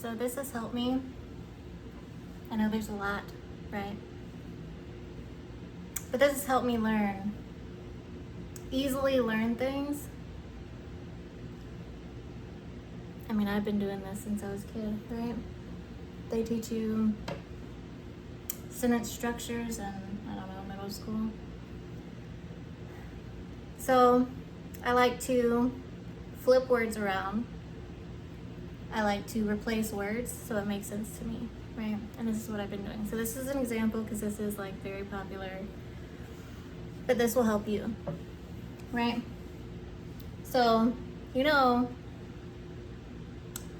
So this has helped me. I know there's a lot, right? But this has helped me easily learn things. I mean, I've been doing this since I was a kid, right? They teach you sentence structures in, I don't know, middle school. So I like to flip words around. I like to replace words so it makes sense to me, right? And this is what I've been doing. So this is an example because this is like very popular, but this will help you, right? So, you know,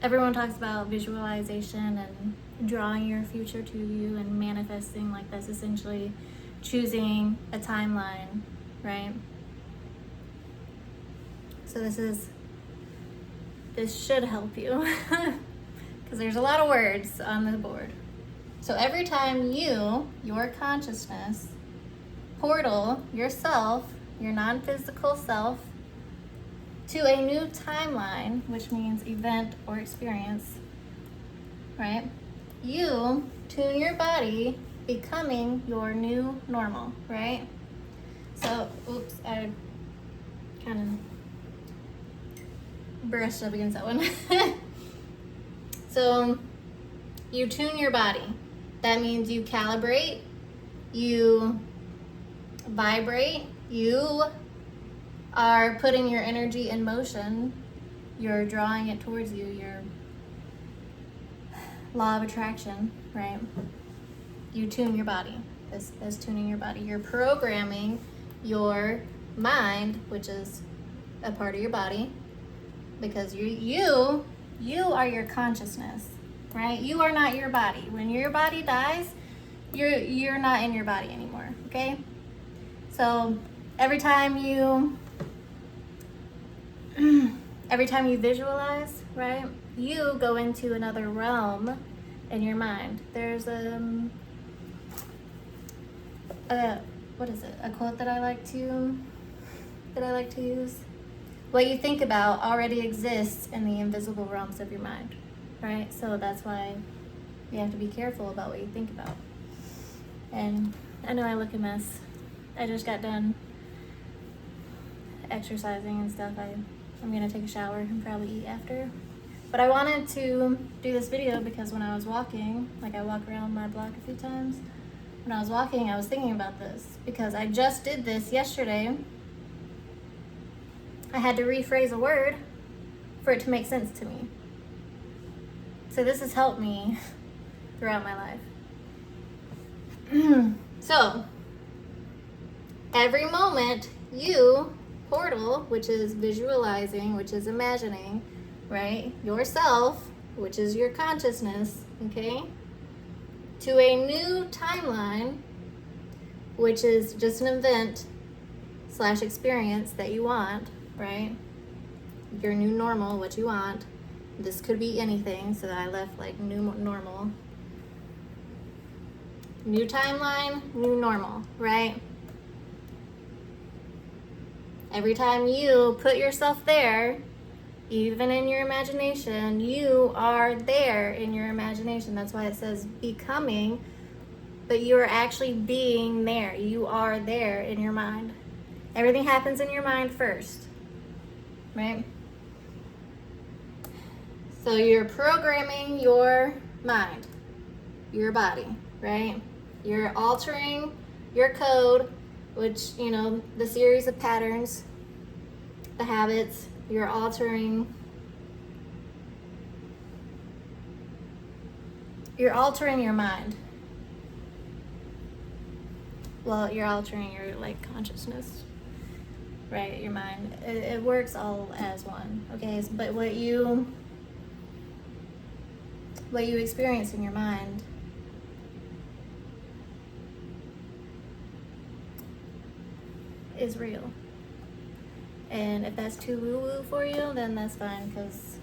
everyone talks about visualization and drawing your future to you and manifesting. Like, that's essentially choosing a timeline, right? So this should help you because there's a lot of words on the board. So every time your consciousness, portal yourself, your non-physical self, to a new timeline, which means event or experience, right? You tune your body, becoming your new normal, right? So, oops, I kind of brushed up against that one. So, you tune your body. That means you calibrate, you vibrate, you are putting your energy in motion, you're drawing it towards you, your law of attraction, right? You tune your body. This is tuning your body. You're programming your mind, which is a part of your body, because you are your consciousness, right? You are not your body. When your body dies, you're not in your body anymore, okay? So every time you visualize, right, you go into another realm in your mind. There's what is it? A quote that I like to use. What you think about already exists in the invisible realms of your mind, right? So that's why you have to be careful about what you think about. And I know I look a mess. I just got done exercising and stuff. I'm gonna take a shower and probably eat after. But I wanted to do this video because when I was walking, like I walk around my block a few times, when I was walking, I was thinking about this because I just did this yesterday. I had to rephrase a word for it to make sense to me. So this has helped me throughout my life. So, every moment you portal, which is visualizing, which is imagining, right? Yourself, which is your consciousness, okay? To a new timeline, which is just an event / experience that you want, right? Your new normal, what you want. This could be anything, so that I left like new normal. New timeline, new normal, right? Every time you put yourself there, even in your imagination, you are there in your imagination. That's why it says becoming, but you are actually being there. You are there in your mind. Everything happens in your mind first, right? So you're programming your mind, your body, right? You're altering your code, which, you know, the series of patterns, the habits, you're altering your mind. Well, you're altering your like consciousness, right? Your mind. It works all as one, okay? But what you experience in your mind is real. And if that's too woo-woo for you, then that's fine, because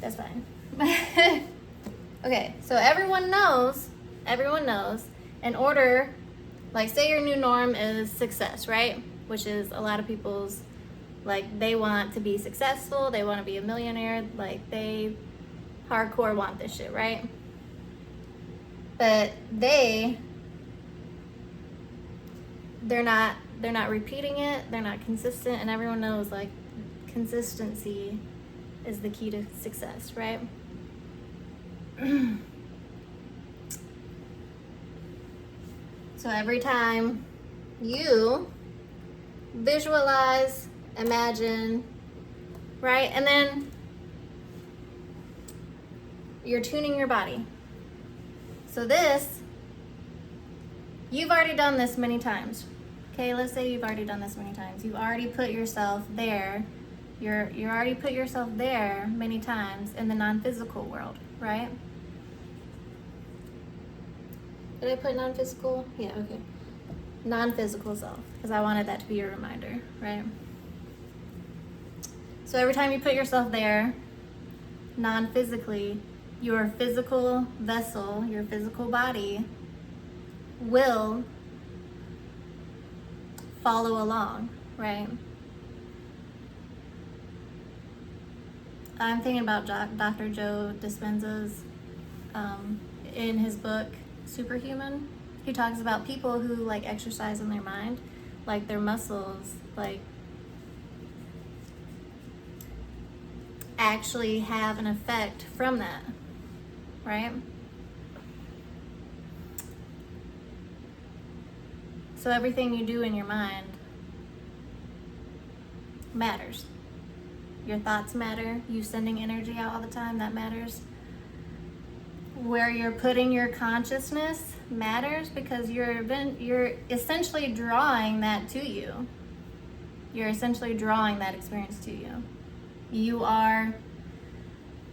that's fine. Okay, so everyone knows, in order, like say your new norm is success, right? Which is a lot of people's, like they want to be successful, they want to be a millionaire, like they hardcore want this shit, right? But they're not repeating it, they're not consistent, and everyone knows like consistency is the key to success, right? So every time you visualize, imagine, right? And then you're tuning your body. So this, you've already done this many times. Okay, let's say you've already done this many times. You've already put yourself there. You're already put yourself there many times in the non-physical world, right? Did I put non-physical? Yeah, okay. Non-physical self, because I wanted that to be your reminder, right? So every time you put yourself there, non-physically, your physical vessel, your physical body will follow along, right? I'm thinking about Dr. Joe Dispenza's, in his book, Superhuman. He talks about people who like exercise in their mind, like their muscles, like actually have an effect from that, right? So everything you do in your mind matters. Your thoughts matter. You sending energy out all the time, that matters. Where you're putting your consciousness matters, because you're essentially drawing that to you. You're essentially drawing that experience to you. You are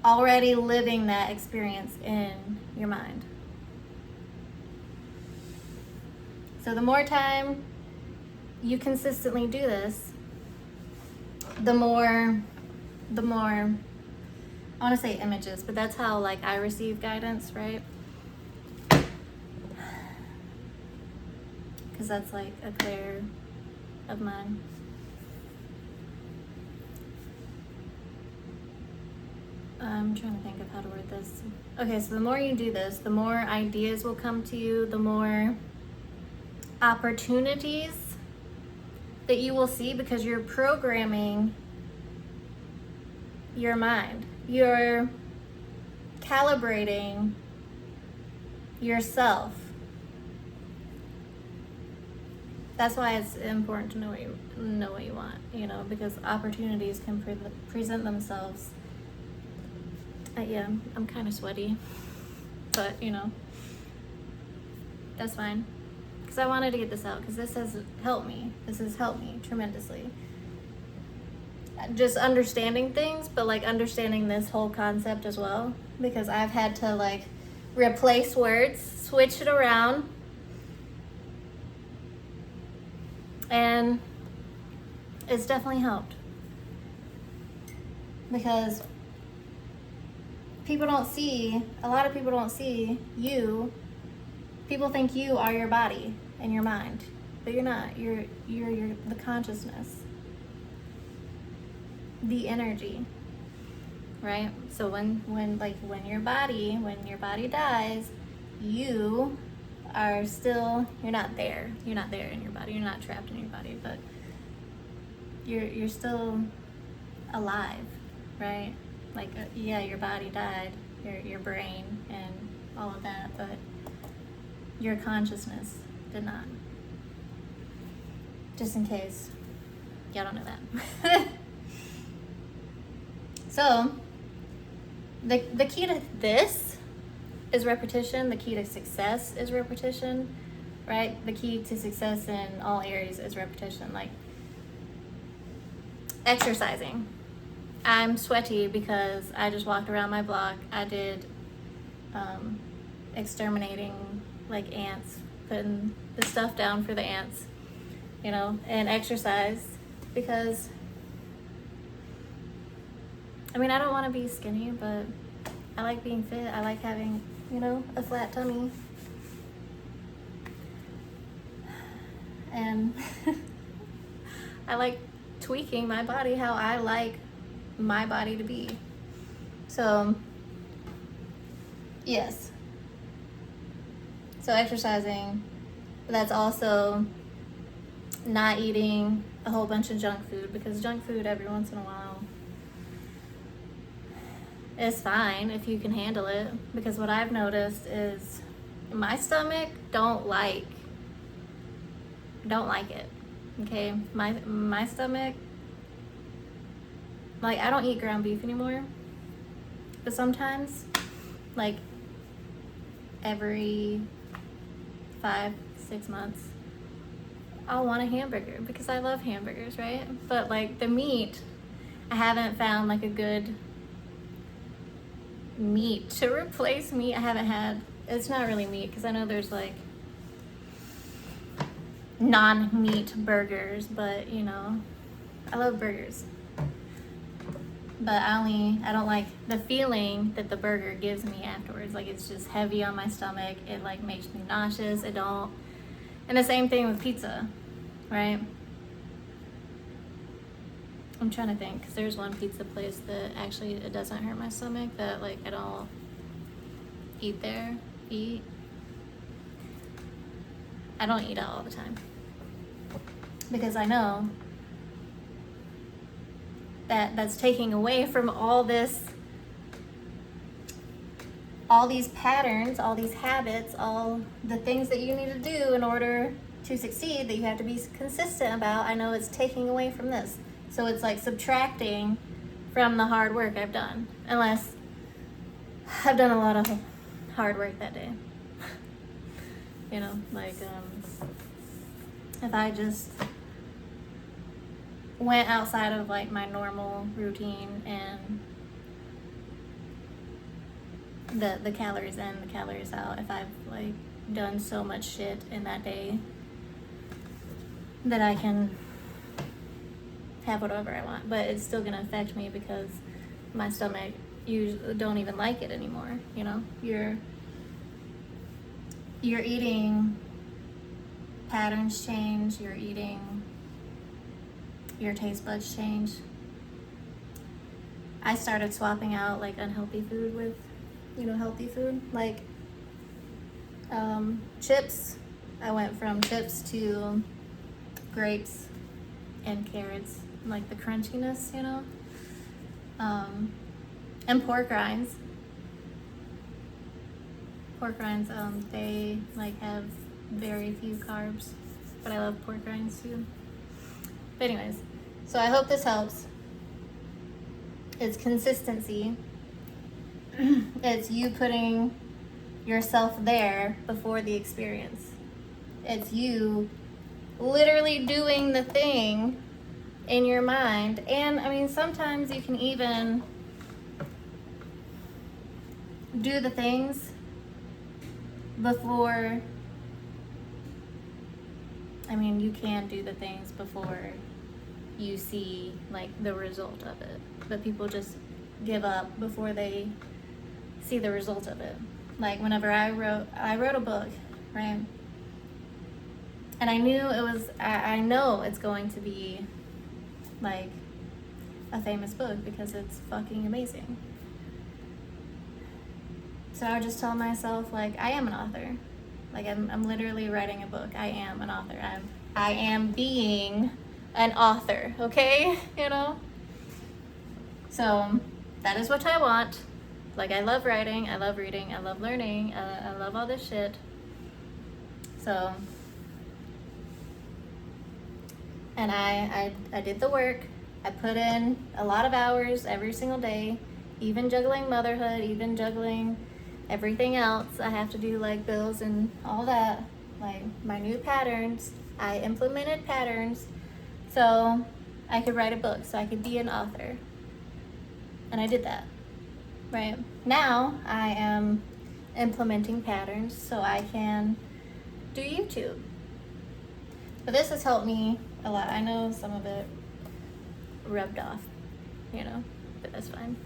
already living that experience in your mind. So the more time you consistently do this, the more I want to say images, but that's how like I receive guidance, right? Because that's like a clair of mine. I'm trying to think of how to word this. Okay, so the more you do this, the more ideas will come to you, the more opportunities that you will see, because you're programming your mind. You're calibrating yourself. That's why it's important to know what you want, you know, because opportunities can present themselves. Yeah, I'm kind of sweaty, but you know, that's fine. Because I wanted to get this out, because this has helped me. This has helped me tremendously. Just understanding things, but like understanding this whole concept as well, because I've had to like replace words, switch it around, and it's definitely helped, because a lot of people don't see you. People think you are your body and your mind, but you're not. You're the consciousness, the energy, right? So when your body dies, you are still, you're not there in your body, you're not trapped in your body, but you're still alive, right? Like yeah, your body died, your brain and all of that, but your consciousness did not. Just in case y'all don't know that. So the key to this is repetition. The key to success is repetition, right? The key to success in all areas is repetition. Like exercising. I'm sweaty because I just walked around my block. I did exterminating like ants, putting the stuff down for the ants, you know, and exercise because I mean, I don't want to be skinny, but I like being fit. I like having, you know, a flat tummy. And I like tweaking my body how I like my body to be. So Yes. So exercising, but that's also not eating a whole bunch of junk food, because junk food every once in a while is fine if you can handle it. Because what I've noticed is my stomach don't like it. Okay, my stomach, like, I don't eat ground beef anymore, but sometimes, like every 5-6 months, I'll want a hamburger because I love hamburgers, right? But like the meat, I haven't found like a good meat to replace meat. I haven't had, it's not really meat, because I know there's like non-meat burgers, but you know, I love burgers. But I don't like the feeling that the burger gives me afterwards. Like, it's just heavy on my stomach. It like makes me nauseous. And the same thing with pizza, right? I'm trying to think, because there's one pizza place that actually, it doesn't hurt my stomach, that like I don't eat there. I don't eat out all the time, because I know that that's taking away from all these patterns, all these habits, all the things that you need to do in order to succeed, that you have to be consistent about. I know it's taking away from this. So it's like subtracting from the hard work I've done, unless I've done a lot of hard work that day. You know, like if I just went outside of like my normal routine, and the calories in, the calories out, if I've like done so much shit in that day that I can have whatever I want, but it's still gonna affect me, because my stomach, you don't even like it anymore. You know, your eating patterns change, your taste buds change. I started swapping out like unhealthy food with, you know, healthy food, like chips. I went from chips to grapes and carrots, like the crunchiness, you know, and pork rinds. They like have very few carbs, but I love pork rinds too. But anyways, so I hope this helps. It's consistency. It's you putting yourself there before the experience. It's you literally doing the thing in your mind. And I mean, sometimes you can even do the things before, I mean, you can do the things before you see like the result of it, but people just give up before they see the result of it. Like whenever I wrote a book, right? And I knew I know it's going to be like a famous book, because it's fucking amazing. So I would just tell myself, like, I am an author. Like, I'm literally writing a book. I am an author. I am being an author, okay? You know? So that is what I want. Like, I love writing, I love reading, I love learning, I love all this shit. So, and I did the work. I put in a lot of hours every single day, even juggling motherhood, even juggling everything else I have to do, like bills and all that, like my new patterns. I implemented patterns so I could write a book, so I could be an author. And I did that, right? Now I am implementing patterns so I can do YouTube. But this has helped me a lot. I know some of it rubbed off, you know, but that's fine.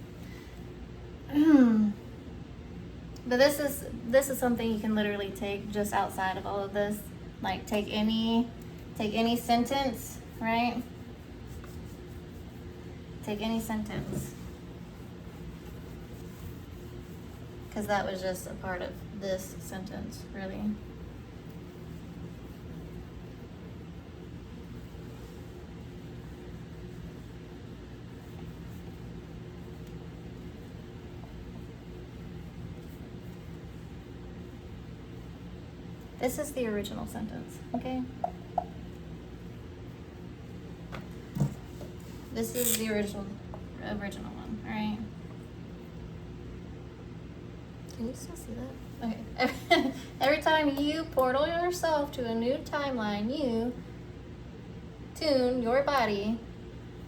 But this is something you can literally take just outside of all of this. Like, take any sentence, right? Take any sentence. because that was just a part of this sentence, really. This is the original sentence, okay? This is the original one, all right? Can you still see that? Okay. Every time you portal yourself to a new timeline, you tune your body,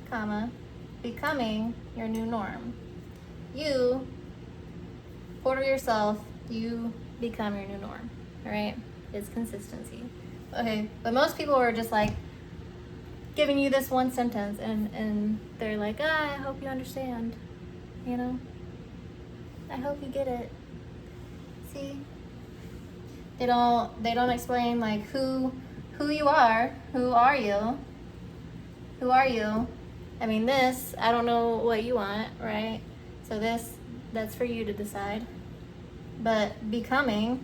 comma, becoming your new norm. You portal yourself, you become your new norm, all right? It's consistency. Okay, but most people are just like giving you this one sentence and they're like, I hope you understand, you know? I hope you get it. See? They don't explain like who you are, who are you? Who are you? I mean, this, I don't know what you want, right? So that's for you to decide. But becoming,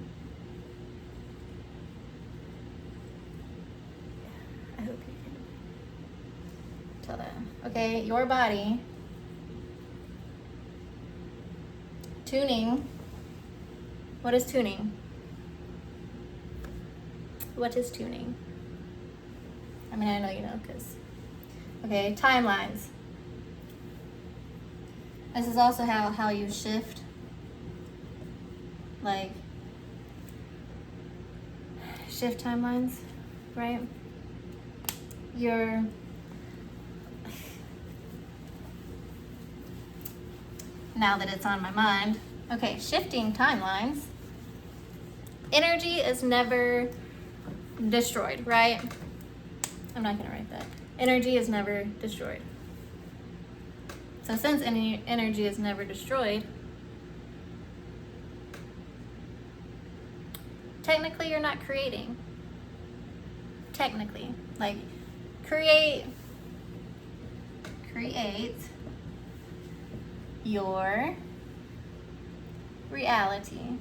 I hope you can tell that. Okay, your body, tuning. What is tuning? What is tuning? I mean, I know you know, because, okay, timelines. This is also how you shift, like, shift timelines, right? Now that it's on my mind, okay, shifting timelines. Energy is never destroyed, right? I'm not gonna write that. Energy is never destroyed. So since any energy is never destroyed, technically you're not creating. Technically, like create your reality.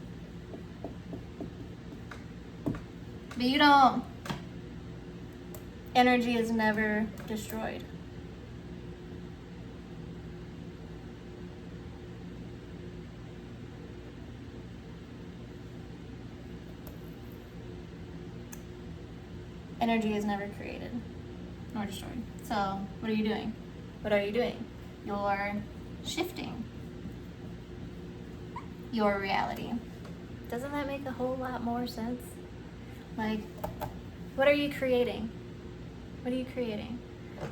But you don't, energy is never destroyed. Energy is never created nor destroyed. So what are you doing? What are you doing? You're shifting your reality. Doesn't that make a whole lot more sense? Like, what are you creating? What are you creating?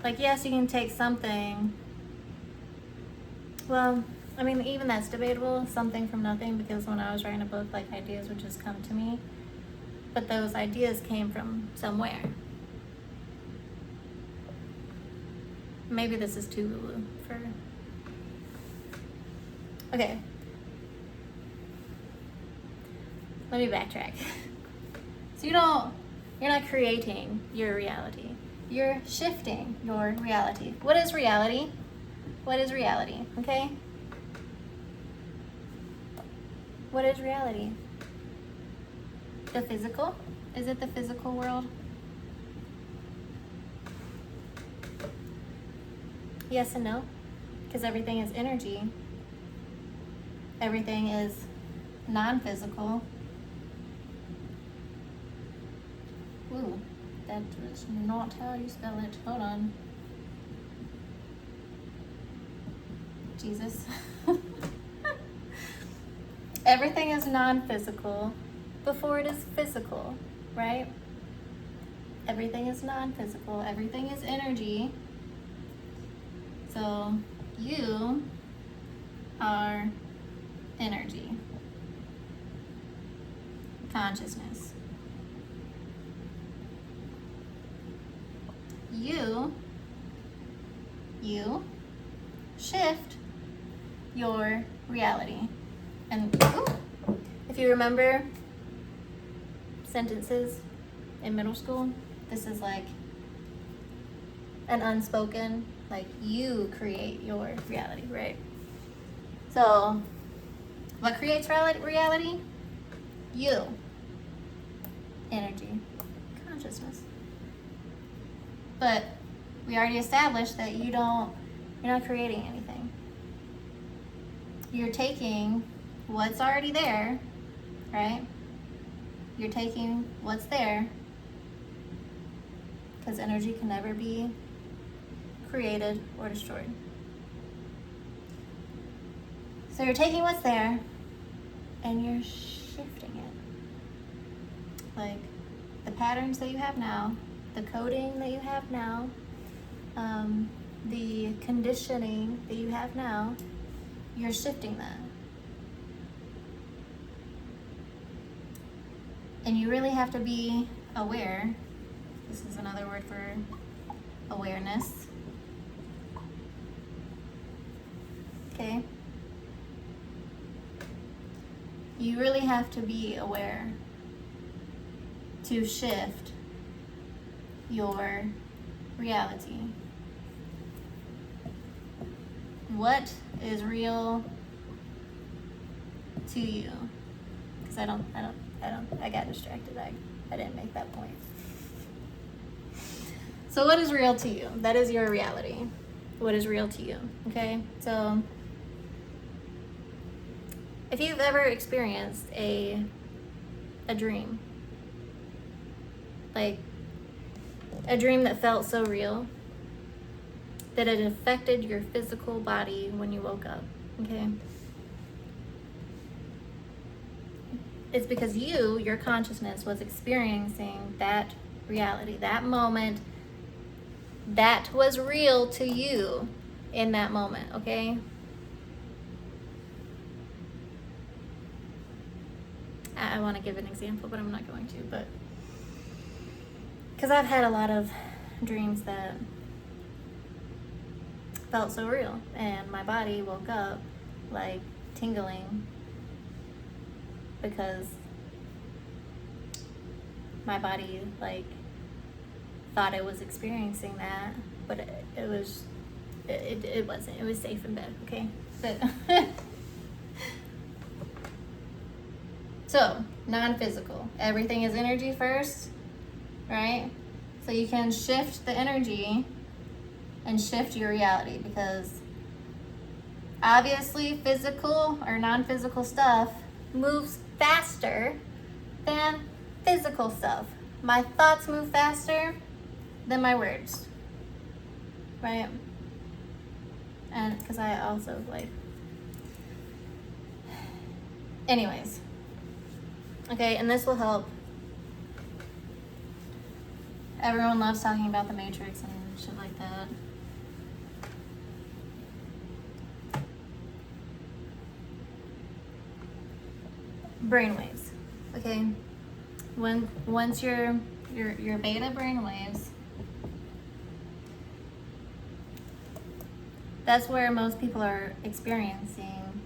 Like, yes, you can take something. Well, I mean, even that's debatable, something from nothing, because when I was writing a book, like, ideas would just come to me. But those ideas came from somewhere. Maybe this is too woo-woo for... Okay. Let me backtrack. So you're not creating your reality. You're shifting your reality. What is reality? What is reality? Okay? What is reality? The physical? Is it the physical world? Yes and no, because everything is energy. Everything is non-physical. Ooh, that was not how you spell it. Hold on. Jesus. Everything is non-physical before it is physical, right? Everything is non-physical. Everything is energy. So you are energy. Consciousness. You shift your reality. And if you remember sentences in middle school, this is like an unspoken, like you create your reality, right? So What creates reality? You. Energy. Consciousness. But we already established that you're not creating anything. You're taking what's already there, right? You're taking what's there, because energy can never be created or destroyed. So you're taking what's there and you're shifting it. Like the patterns that you have now, the coding that you have now, the conditioning that you have now, you're shifting that. And you really have to be aware. This is another word for awareness. Okay? You really have to be aware to shift your reality. What is real to you? Because I got distracted. I didn't make that point. So what is real to you? That is your reality. What is real to you? Okay? So if you've ever experienced a dream, like a dream that felt so real that it affected your physical body when you woke up, okay? It's because your consciousness was experiencing that reality, that moment that was real to you in that moment, okay? I want to give an example, but I'm not going to, but because I've had a lot of dreams that felt so real, and my body woke up like tingling because my body like thought it was experiencing that, but it wasn't. It was safe in bed, okay? But so non-physical, everything is energy first, right? So you can shift the energy and shift your reality, because obviously physical or non-physical stuff moves faster than physical stuff. My thoughts move faster than my words, right? And because I also anyways, okay, and this will help. Everyone loves talking about the Matrix and shit like that. Brainwaves, okay? Once your beta brainwaves, that's where most people are experiencing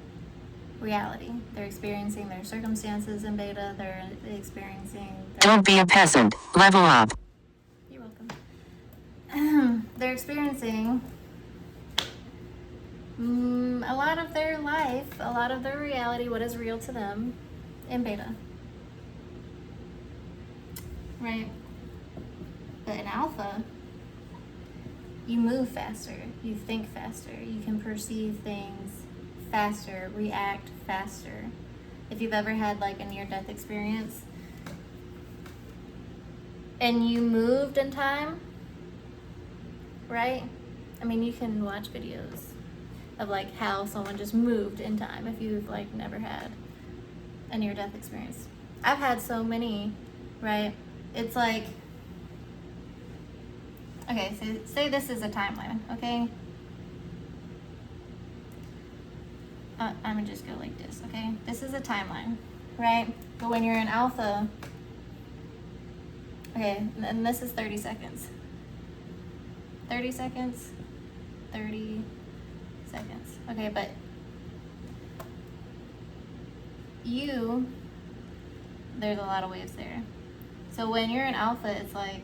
reality. They're experiencing their circumstances in beta. They're experiencing. Don't be a peasant. Level up. You're welcome. They're experiencing a lot of their life, a lot of their reality, what is real to them in beta. Right? But in alpha, you move faster, you think faster, you can perceive things faster, react faster. If you've ever had like a near-death experience and you moved in time, right? I mean, you can watch videos of like how someone just moved in time if you've like never had a near-death experience. I've had so many, right? It's like, okay, so say this is a timeline, okay? I'm gonna just go like this, okay? This is a timeline, right? But when you're in alpha, okay, and this is 30 seconds. 30 seconds, 30 seconds. Okay, but there's a lot of waves there. So when you're in alpha, it's like,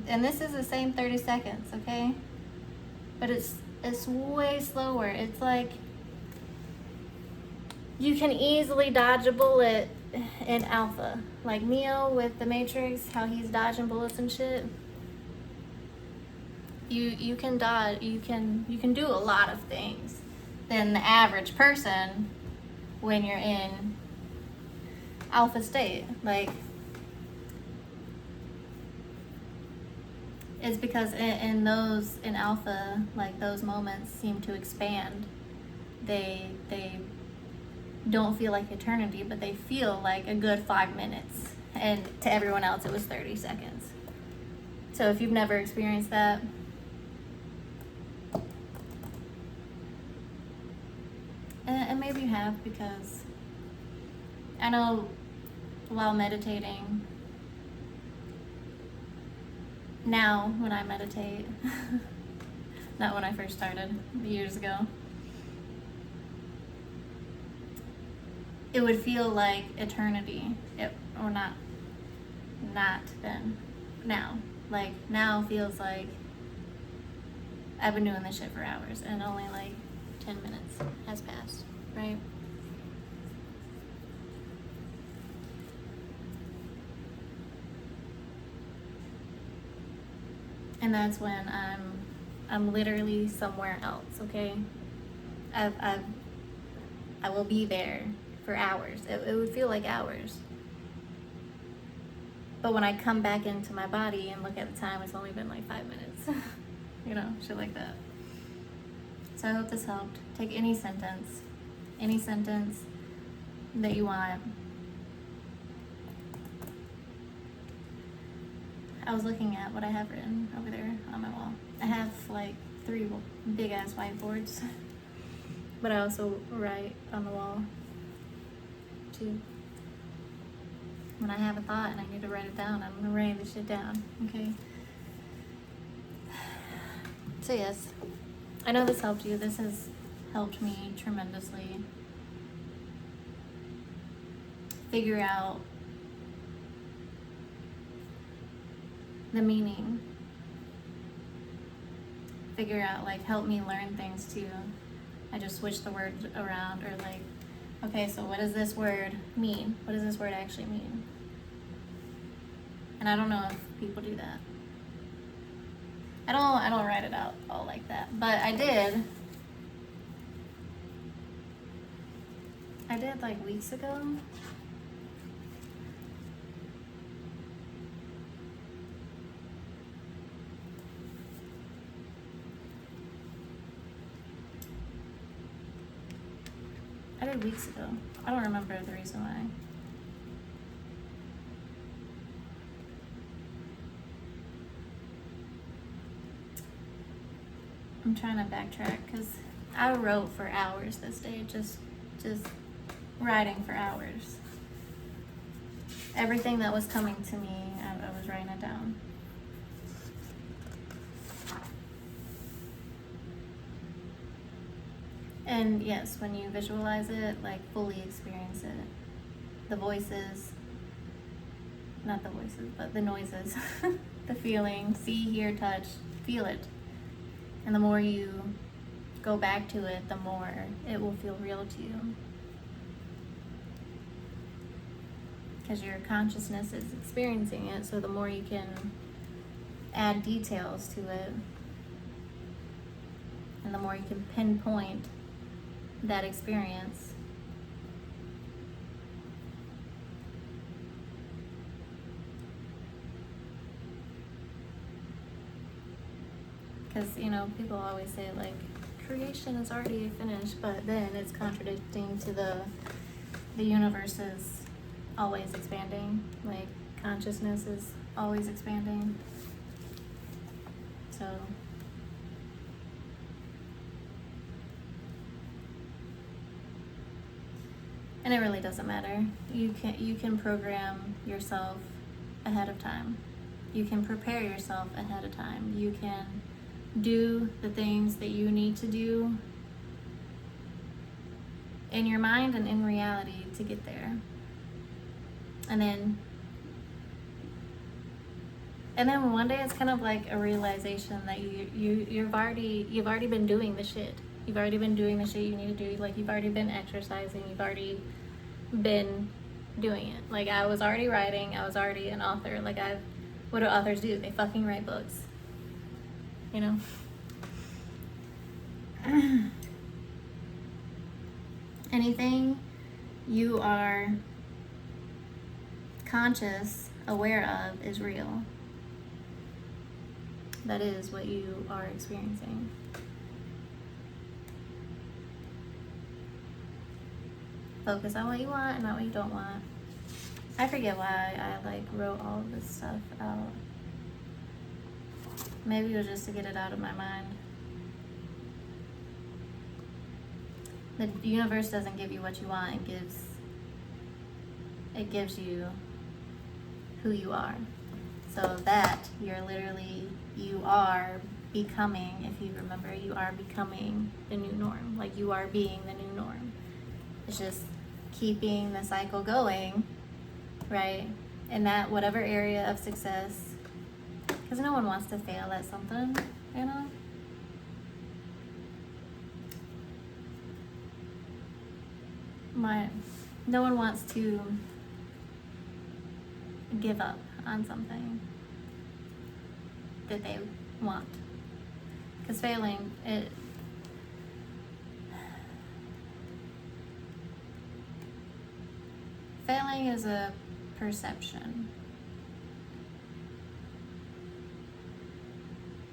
and this is the same 30 seconds, okay? But it's way slower. It's like You can easily dodge a bullet in alpha. Like Neo with the Matrix, how he's dodging bullets and shit. You can dodge, you can do a lot of things than the average person when you're in alpha state. Like, it's because in alpha, like, those moments seem to expand. They don't feel like eternity, but they feel like a good 5 minutes, and to everyone else it was 30 seconds. So if you've never experienced that, and maybe you have, because I know while meditating now, when I meditate, not when I first started years ago, it would feel like eternity. Or not then. Now. Like, now feels like I've been doing this shit for hours and only like 10 minutes has passed, right? And that's when I'm literally somewhere else, okay? I will be there for hours. It would feel like hours. But when I come back into my body and look at the time, it's only been like 5 minutes. You know, shit like that. So I hope this helped. Take any sentence that you want. I was looking at what I have written over there on my wall. I have like 3 big ass whiteboards, but I also write on the wall too. When I have a thought and I need to write it down, I'm gonna write the shit down, okay? So yes, I know this helped you. This has helped me tremendously figure out the meaning. Figure out, like, help me learn things too. I just switch the words around, or like, okay, so what does this word mean? What does this word actually mean? And I don't know if people do that. I don't write it out all like that, but I did like weeks ago. I did weeks ago. I don't remember the reason why. I'm trying to backtrack because I wrote for hours this day, just writing for hours. Everything that was coming to me, I was writing it down. And yes, when you visualize it, like, fully experience it. The voices, not the voices, but the noises, the feeling, see, hear, touch, feel it. And the more you go back to it, the more it will feel real to you. Because your consciousness is experiencing it, so the more you can add details to it, and the more you can pinpoint that experience, because, you know, people always say, like, creation is already finished, but then it's contradicting to the universe is always expanding. Like, consciousness is always expanding. So and it really doesn't matter. You can program yourself ahead of time. You can prepare yourself ahead of time. You can do the things that you need to do in your mind and in reality to get there. And then one day it's kind of like a realization that you've already been doing the shit. You've already been doing the shit you need to do. Like, you've already been exercising. You've already been doing it. Like, I was already writing. I was already an author. Like, what do authors do? They fucking write books. You know? Anything you are conscious, aware of, is real. That is what you are experiencing. Focus on what you want and not what you don't want. I forget why I like wrote all of this stuff out. Maybe it was just to get it out of my mind. The universe doesn't give you what you want, it gives you who you are. So that you are becoming, if you remember, you are becoming the new norm. Like, you are being the new norm. It's just keeping the cycle going, right? In that whatever area of success, because no one wants to fail at something, you know? No one wants to give up on something that they want. Because failing is a perception.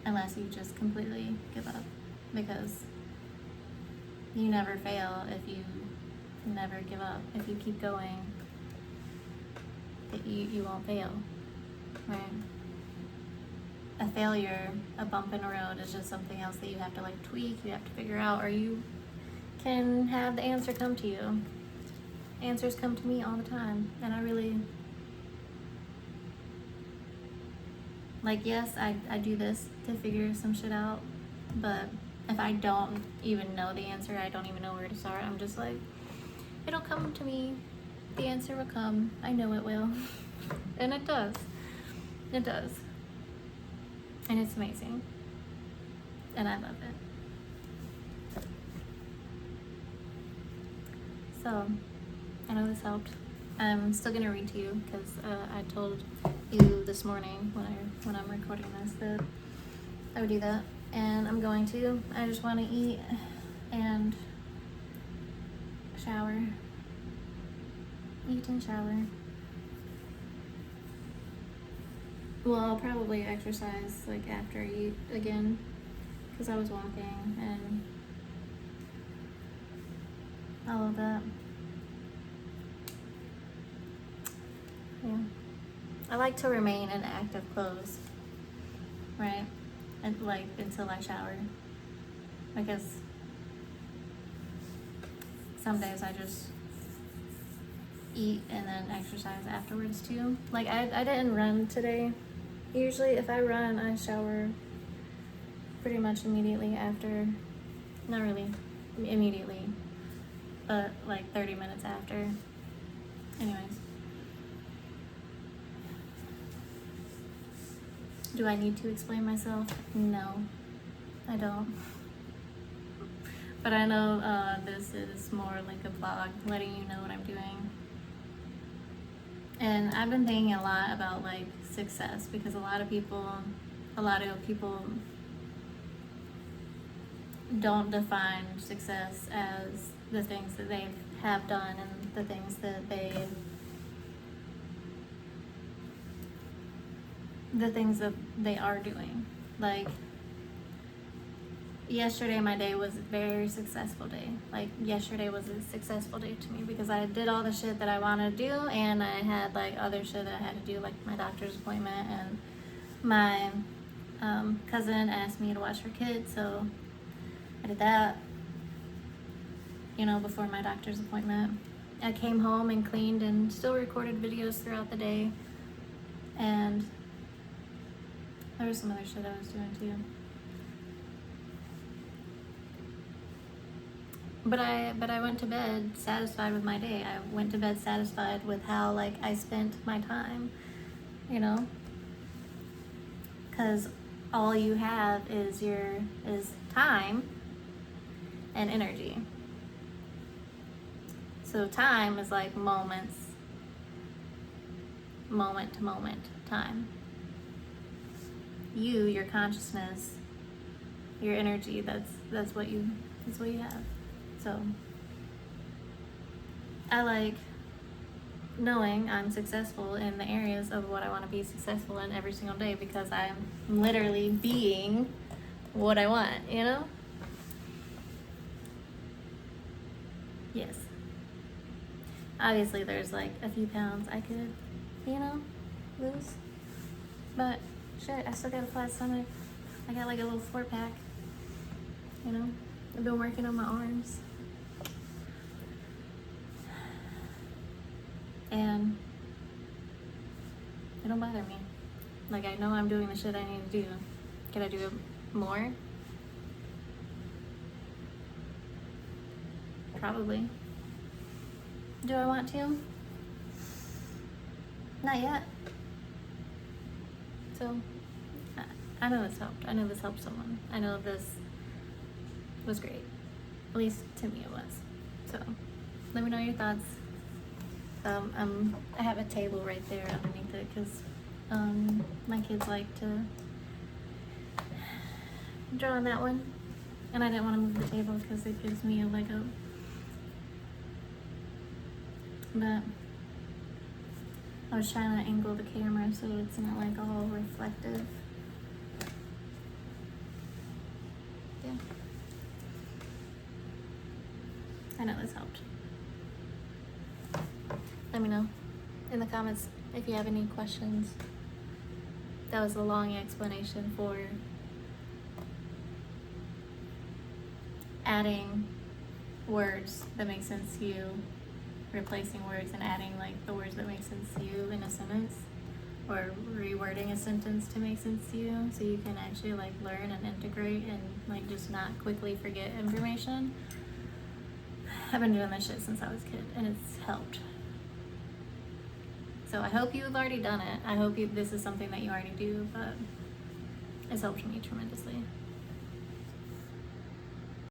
Unless you just completely give up. Because you never fail if you never give up. If you keep going, you won't fail, right? A failure, a bump in the road, is just something else that you have to like tweak, you have to figure out, or you can have the answer come to you. Answers come to me all the time, and I really, like, yes, I do this to figure some shit out, but if I don't even know the answer, I don't even know where to start, I'm just like, it'll come to me. The answer will come. I know it will. And it does. It does. And it's amazing. And I love it. So, I know this helped. I'm still gonna read to you because I told you this morning when I'm recording this that I would do that. And I'm going to. I just want to eat and shower. Eat and shower. Well, I'll probably exercise like after I eat again because I was walking and all of that. Yeah. I like to remain in active clothes, right? And like until I shower. Because some days I just eat and then exercise afterwards too. Like I didn't run today. Usually if I run, I shower pretty much immediately after. Not really immediately, but like 30 minutes after. Anyways. Do I need to explain myself? No, I don't. But I know this is more like a vlog, letting you know what I'm doing. And I've been thinking a lot about like success because a lot of people don't define success as the things that they have done and the things that they are doing. Like yesterday, my day was a very successful day. Like yesterday was a successful day to me because I did all the shit that I wanted to do, and I had like other shit that I had to do, like my doctor's appointment, and my cousin asked me to watch her kid, so I did that, you know, before my doctor's appointment. I came home and cleaned and still recorded videos throughout the day, and there was some other shit I was doing too. But I went to bed satisfied with my day. I went to bed satisfied with how like I spent my time, you know? Cause all you have is time, and energy. So time is like moments, moment to moment time. You, your consciousness, your energy, that's what you have. So I like knowing I'm successful in the areas of what I want to be successful in every single day, because I'm literally being what I want, you know? Yes. Obviously there's like a few pounds I could, you know, lose. But shit, I still got a flat stomach. I got like a little 4-pack. You know? I've been working on my arms. And it don't bother me. Like, I know I'm doing the shit I need to do. Can I do it more? Probably. Do I want to? Not yet. So, I know this helped. I know this helped someone. I know this was great. At least to me it was. So, let me know your thoughts. I have a table right there underneath it because my kids like to draw on that one, and I didn't want to move the table because it gives me a leg up. But I was trying to angle the camera so it's not like all reflective. Yeah. I know this helped. Let me know in the comments if you have any questions. That was a long explanation for adding words that make sense to you, replacing words and adding like the words that make sense to you in a sentence, or rewording a sentence to make sense to you, so you can actually like learn and integrate and like just not quickly forget information. I've been doing this shit since I was a kid, and it's helped. So I hope you've already done it. I hope this is something that you already do, but it's helped me tremendously.